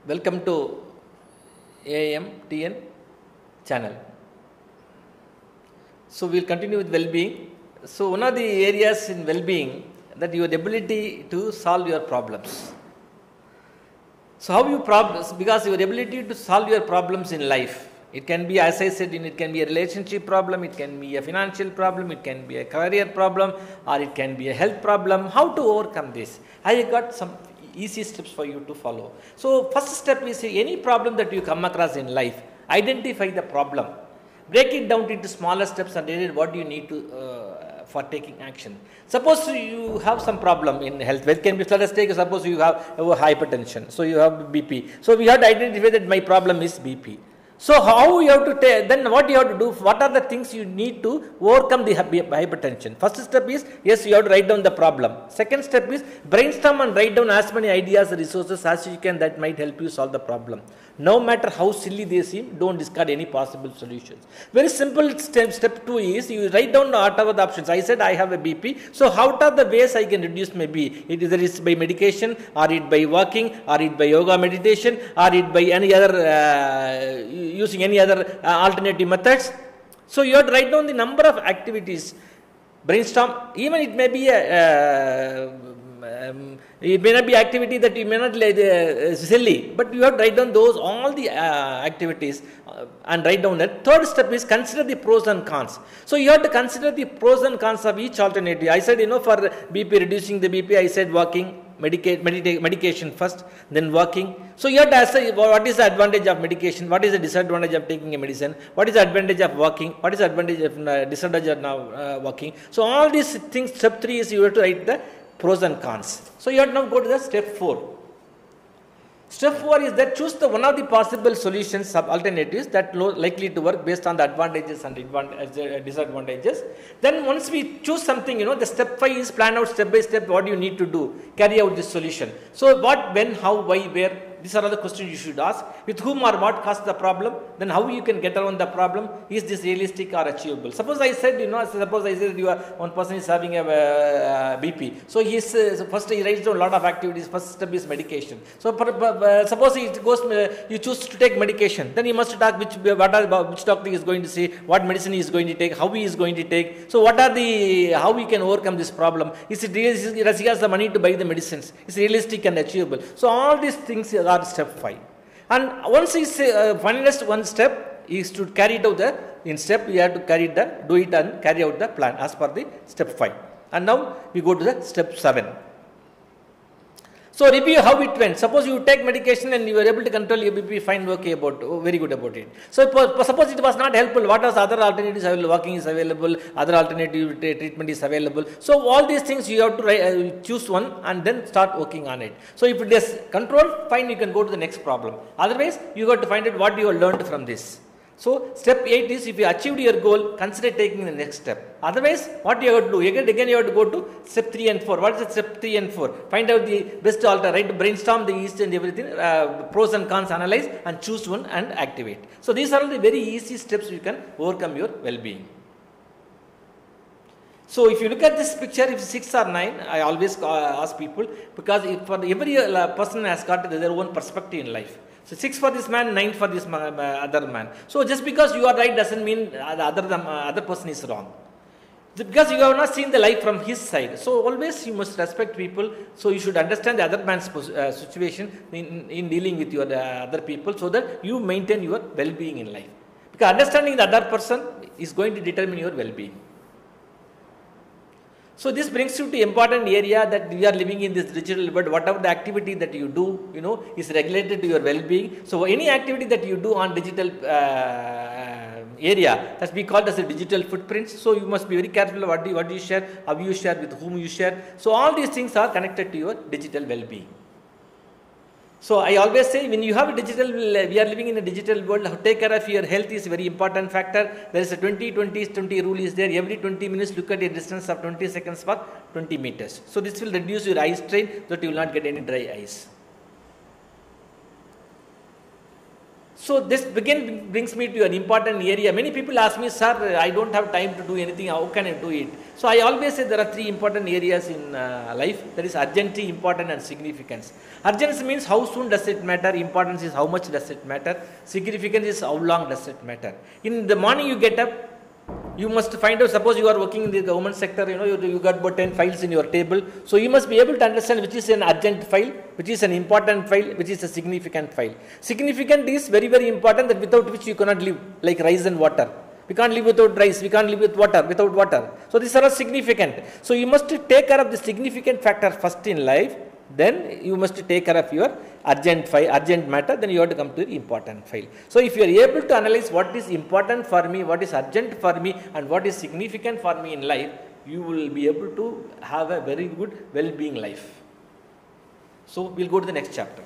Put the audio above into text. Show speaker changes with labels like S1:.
S1: Welcome to AIMTN channel. So we will continue with well-being. So one of the areas in well-being that your ability to solve your problems. So how you problems, because your ability to solve your problems in life, it can be, as I said, it can be a relationship problem, it can be a financial problem, it can be a career problem, or it can be a health problem. How to overcome this? I got some easy steps for you to follow. So first step is any problem that you come across in life, identify the problem, break it down into smaller steps and decide what you need to for taking action. Suppose you have some problem in health, where can be, let us take, suppose you have hypertension, so you have BP. So we have to identify that my problem is BP. So how you have to take, then what you have to do, what are the things you need to overcome the hypertension? First step is, yes, you have to write down the problem. Second step is brainstorm and write down as many ideas, resources as you can that might help you solve the problem. No matter how silly they seem, don't discard any possible solutions. Very simple step. Step 2 is you write down whatever the options. I said I have a BP. So how are the ways I can reduce my BP? Either is by medication, or it by walking, or it by yoga meditation, or it by any other using any other alternative methods. So you have to write down the number of activities. Brainstorm. Even it may be it may not be activity that you may not silly, but you have to write down those all the activities and write down that. Third step is consider the pros and cons. So you have to consider the pros and cons of each alternative. I said, for BP, reducing the BP, I said walking, medication first, then walking. So you have to ask what is the advantage of medication, what is the disadvantage of taking a medicine, what is the advantage of walking, what is the advantage of disadvantage of now walking. So all these things, step 3 is you have to write the pros and cons. So you have to now go to the step 4. Step 4 is that choose the one of the possible solutions, alternatives that likely to work based on the advantages and disadvantages. Then once we choose something, the step 5 is plan out step by step what you need to do, carry out this solution. So what, when, how, why, where, these are all the questions you should ask. With whom or what caused the problem, then how you can get around the problem, is this realistic or achievable. Suppose I said, suppose I said one person is having a BP. So he is, first he writes down a lot of activities, first step is medication. So suppose it goes, you choose to take medication, then you must talk which doctor is going to say, what medicine he is going to take, how he is going to take. So what are the, how we can overcome this problem? Is it realistic, does he has the money to buy the medicines? Is it realistic and achievable? So all these things are step 5. And once he finalized one step, is to carry it out in step, you have to do it and carry out the plan as per the step 5. And now we go to the step 7. So review how it went. Suppose you take medication and you were able to control your BP, fine, okay very good about it. So suppose it was not helpful, what are other alternatives available? Walking is available, other alternative treatment is available. So all these things you have to choose one and then start working on it. So if it is controlled, fine, you can go to the next problem. Otherwise, you got to find out what you have learned from this. So step 8 is, if you achieved your goal, consider taking the next step. Otherwise, what you have to do? Again you have to go to step 3 and 4. What is step 3 and 4? Find out the best alternative, brainstorm the east and everything, pros and cons, analyze and choose one and activate. So these are all the very easy steps you can overcome your well-being. So if you look at this picture, if 6 or 9, I always ask people, because for every person has got their own perspective in life. So 6 for this man, 9 for this other man. So just because you are right doesn't mean the other person is wrong. Because you have not seen the life from his side. So always you must respect people. So you should understand the other man's situation in dealing with your other people, so that you maintain your well-being in life. Because understanding the other person is going to determine your well-being. So this brings you to important area that we are living in this digital world. Whatever the activity that you do, is regulated to your well-being. So any activity that you do on digital area, that's we call as a digital footprints. So you must be very careful what you share, how you share, with whom you share. So all these things are connected to your digital well-being. So I always say, when you have a digital, we are living in a digital world, take care of your health is a very important factor. There is a 20-20-20 rule is there. Every 20 minutes, look at a distance of 20 seconds for 20 meters. So this will reduce your eye strain, so that you will not get any dry eyes. So this again brings me to an important area. Many people ask me, sir, I don't have time to do anything, how can I do it? So I always say there are three important areas in life. That is urgency, important and significance. Urgency means how soon does it matter, importance is how much does it matter, significance is how long does it matter. In the morning you get up, you must find out, suppose you are working in the government sector, you got about 10 files in your table. So you must be able to understand which is an urgent file, which is an important file, which is a significant file. Significant is very, very important, that without which you cannot live, like rice and water. We can't live without rice, we can't live without water. So these are all significant. So you must take care of the significant factor first in life, then you must take care of your urgent matter, then you have to come to the important file. So if you are able to analyze what is important for me, what is urgent for me and what is significant for me in life, you will be able to have a very good well-being life. So we'll go to the next chapter.